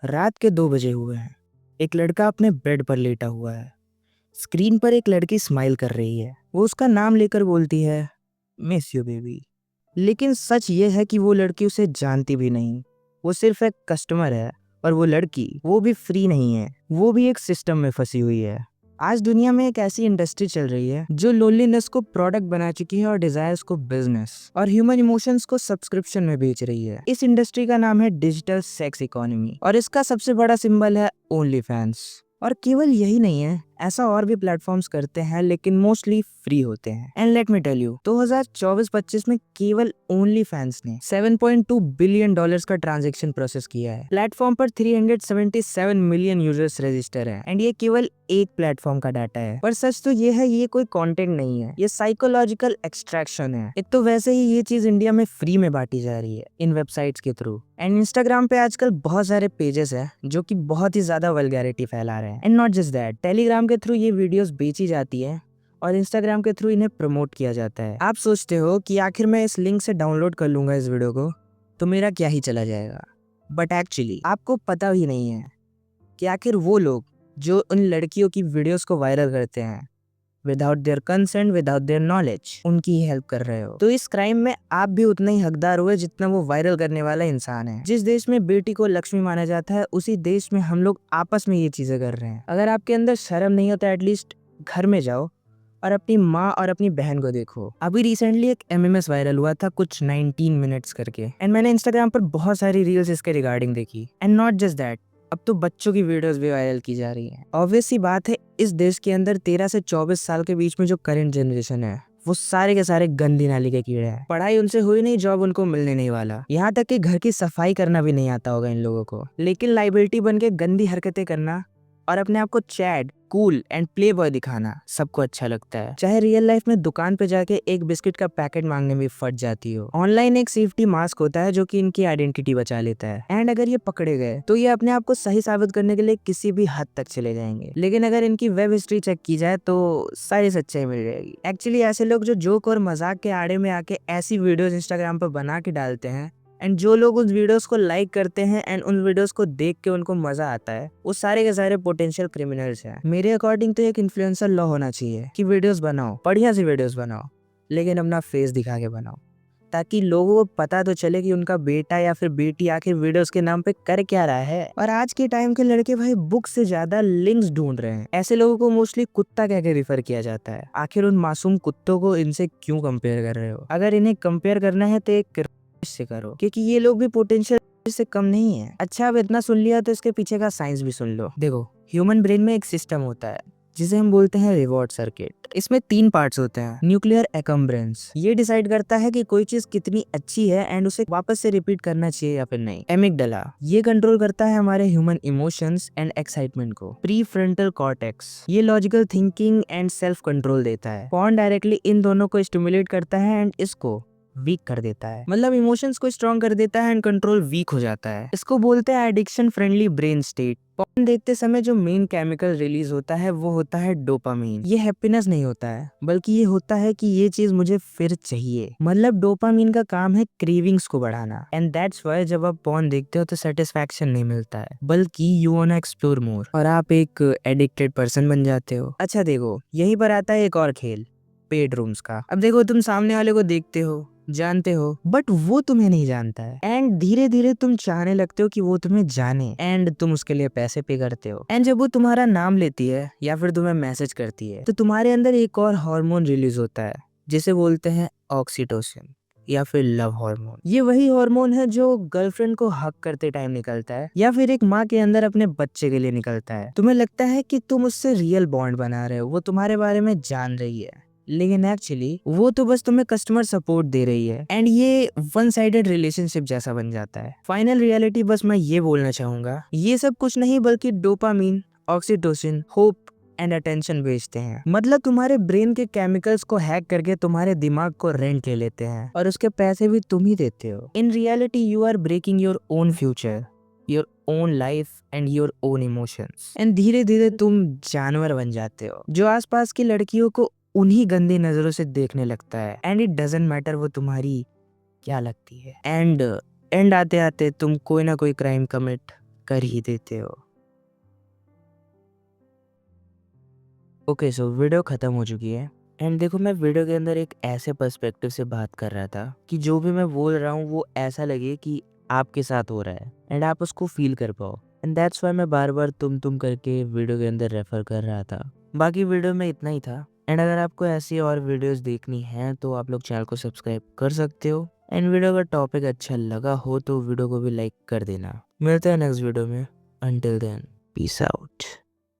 रात के 2 बजे हुए हैं। एक लड़का अपने बेड पर लेटा हुआ है। स्क्रीन पर एक लड़की स्माइल कर रही है। वो उसका नाम लेकर बोलती है, मिस यू बेबी। लेकिन सच ये है कि वो लड़की उसे जानती भी नहीं। वो सिर्फ एक कस्टमर है और वो लड़की, वो भी फ्री नहीं है। वो भी एक सिस्टम में फंसी हुई है। आज दुनिया में एक ऐसी इंडस्ट्री चल रही है जो लोनलीनेस को प्रोडक्ट बना चुकी है और डिजायर्स को बिजनेस और ह्यूमन इमोशंस को सब्सक्रिप्शन में बेच रही है। इस इंडस्ट्री का नाम है डिजिटल सेक्स इकोनॉमी और इसका सबसे बड़ा सिंबल है ओनली फैंस। और केवल यही नहीं है, ऐसा और भी प्लेटफॉर्म्स करते हैं लेकिन मोस्टली फ्री होते हैं। And let me tell you, 2024-25 में केवल ओनली फैंस ने $7.2 बिलियन का ट्रांजैक्शन प्रोसेस किया है। प्लेटफॉर्म पर 377 मिलियन यूजर्स रजिस्टर है एंड ये केवल एक प्लेटफॉर्म का डाटा है। पर सच तो ये है, ये कोई कंटेंट नहीं है, ये साइकोलॉजिकल एक्सट्रैक्शन है। एक तो वैसे ही ये चीज इंडिया में फ्री में बांटी जा रही है इन वेबसाइट्स के थ्रू। एंड इंस्टाग्राम पे आजकल बहुत सारे पेजेस हैं जो कि बहुत ही ज्यादा वल्गैरिटी फैला रहे हैं। And not just that, Telegram के थ्रू ये वीडियोस बेची जाती है और इंस्टाग्राम के थ्रू इन्हें प्रमोट किया जाता है। आप सोचते हो कि आखिर मैं इस लिंक से डाउनलोड कर लूंगा इस वीडियो को तो मेरा क्या ही चला जाएगा। बट एक्चुअली आपको पता ही नहीं है कि आखिर वो लोग जो उन लड़कियों की वीडियोस को वायरल करते हैं without their consent, without their knowledge, उनकी ही हेल्प कर रहे हो। तो इस क्राइम में आप भी उतना ही हकदार हुए जितना वो वायरल करने वाला इंसान है। जिस देश में बेटी को लक्ष्मी माना जाता है, उसी देश में हम लोग आपस में ये चीजें कर रहे हैं। अगर आपके अंदर शर्म नहीं होता, एटलीस्ट घर में जाओ और अपनी माँ और अपनी बहन को देखो। अभी रिसेंटली एक MMS वायरल हुआ था, कुछ 19 मिनट्स करके, एंड मैंने इंस्टाग्राम पर बहुत सारी रील्स इसके रिगार्डिंग देखी। एंड नॉट जस्ट दैट, अब तो बच्चों की वीडियोस भी वायरल की जा रही हैं। ऑब्वियस सी बात है, इस देश के अंदर 13 से 24 साल के बीच में जो करंट जनरेशन है वो सारे के सारे गंदी नाली के कीड़े हैं। पढ़ाई उनसे हुई नहीं, जॉब उनको मिलने नहीं वाला, यहाँ तक कि घर की सफाई करना भी नहीं आता होगा इन लोगों को। लेकिन लाइबिलिटी बन के गंदी हरकतें करना और अपने आप को Chad, cool and play boy दिखाना सबको अच्छा लगता है। चाहे रियल लाइफ में दुकान पे जाके एक बिस्किट का पैकेट मांगने में फट जाती हो। ऑनलाइन एक सेफ्टी मास्क होता है जो कि इनकी आइडेंटिटी बचा लेता है। एंड अगर ये पकड़े गए तो ये अपने आप को सही साबित करने के लिए किसी भी हद तक चले जाएंगे। लेकिन अगर इनकी वेब हिस्ट्री चेक की जाए तो सारी सच्चाई मिल जाएगी। एक्चुअली ऐसे लोग जो जोक और मजाक के आड़े में आके ऐसी वीडियोस इंस्टाग्राम पर बना के डालते हैं एंड जो लोग उन वीडियोस को लाइक करते हैं एंड उन वीडियोस को देख के उनको मजा आता है, वो सारे के सारे पोटेंशियल क्रिमिनल्स हैं। मेरे अकॉर्डिंग तो एक इन्फ्लुएंसर लॉ होना चाहिए कि वीडियोस बनाओ, बढ़िया सी वीडियोस बनाओ, लेकिन अपना फेस दिखा के बनाओ, ताकि लोगों को पता तो चले कि उनका बेटा या फिर बेटी आखिर वीडियोस के नाम पे कर क्या रहा है। और आज के टाइम के लड़के भाई बुक से ज्यादा लिंक्स ढूंढ रहे हैं। ऐसे लोगों को मोस्टली कुत्ता कह के रिफर किया जाता है। आखिर उन मासूम कुत्तों को इनसे क्यों कंपेयर कर रहे हो? अगर इन्हें कंपेयर करना है तो एक से करो, क्योंकि ये लोग भी पोटेंशियल से कम नहीं है। अच्छा, अब इतना सुन लिया तो इसके पीछे का साइंस भी सुन लो। देखो, ह्यूमन ब्रेन में एक सिस्टम होता है जिसे हम बोलते हैं रिवॉर्ड सर्किट। इसमें 3 पार्ट्स होते हैं। न्यूक्लियर एकम्ब्रेंस, ये डिसाइड करता है कि कोई चीज कितनी अच्छी है एंड उसे वापस से रिपीट करना चाहिए या फिर नहीं। एमिगडाला, ये कंट्रोल करता है हमारे ह्यूमन इमोशंस एंड एक्साइटमेंट को। प्री फ्रंटल कॉर्टेक्स, ये logical thinking and self control देता है। पॉर्न डायरेक्टली इन दोनों को स्टिमुलेट करता है एंड इसको वीक कर देता है। मतलब इमोशंस को स्ट्रॉन्ग कर देता है एंड कंट्रोल वीक हो जाता है। इसको बोलते हैं addiction friendly brain state. Porn देखते समय जो मेन केमिकल रिलीज होता है वो होता है डोपामीन। ये हैप्पीनेस नहीं होता है, बल्कि ये होता है कि ये चीज मुझे फिर चाहिए। मतलब डोपामीन का काम है क्रेविंग्स को बढ़ाना। एंड दैट्स व्हाई जब आप पॉर्न देखते हो तो सेटिस्फैक्शन नहीं मिलता है, बल्कि यू वांना एक्सप्लोर मोर और आप एक एडिक्टेड पर्सन बन जाते हो। अच्छा देखो, यहीं पर आता है एक और खेल, पेड रूम्स का। अब देखो, तुम सामने वाले को देखते हो, जानते हो, बट वो तुम्हें नहीं जानता है एंड धीरे धीरे तुम चाहने लगते हो कि वो तुम्हें जाने एंड तुम उसके लिए पैसे पे करते हो। एंड जब वो तुम्हारा नाम लेती है या फिर तुम्हें मैसेज करती है तो तुम्हारे अंदर एक और हार्मोन रिलीज होता है जिसे बोलते हैं ऑक्सीटोसिन या फिर लव हार्मोन। ये वही हार्मोन है जो गर्लफ्रेंड को हक करते टाइम निकलता है या फिर एक माँ के अंदर अपने बच्चे के लिए निकलता है। तुम्हें लगता है कि तुम उससे रियल बॉन्ड बना रहे हो, वो तुम्हारे बारे में जान रही है, लेकिन एक्चुअली वो तो बस तुम्हें कस्टमर सपोर्ट दे रही है एंड ये वन साइडेड रिलेशनशिप जैसा बन जाता है। फाइनल रियलिटी बस मैं ये बोलना चाहूंगा, ये सब कुछ नहीं बल्कि dopamine, oxytocin, hope and attention बेचते हैं। मतलब तुम्हारे ब्रेन के केमिकल्स को हैक करके तुम्हारे दिमाग को रेंट ले लेते हैं और उसके पैसे भी तुम ही देते हो। In reality you are breaking your own future, your own life and your own emotions. And धीरे धीरे तुम जानवर बन जाते हो जो आसपास की लड़कियों को उन्हीं गंदी नजरों से देखने लगता है। एंड इट डजंट मैटर वो तुम्हारी क्या लगती है। एंड आते आते तुम कोई ना कोई क्राइम कमिट कर ही देते हो। ओके, सो वीडियो ख़त्म हो चुकी है। एंड देखो, मैं वीडियो के अंदर एक ऐसे पर्सपेक्टिव से बात कर रहा था कि जो भी मैं बोल रहा हूँ वो ऐसा लगे कि आपके साथ हो रहा है एंड आप उसको फील कर पाओ। एंड दैट्स वाई मैं बार बार तुम करके वीडियो के अंदर रेफर कर रहा था। बाकी वीडियो में इतना ही था। एंड अगर आपको ऐसी और वीडियोस देखनी है तो आप लोग चैनल को सब्सक्राइब कर सकते हो। एंड वीडियो का टॉपिक अच्छा लगा हो तो वीडियो को भी लाइक कर देना। मिलते हैं नेक्स्ट वीडियो में। Until then, peace out.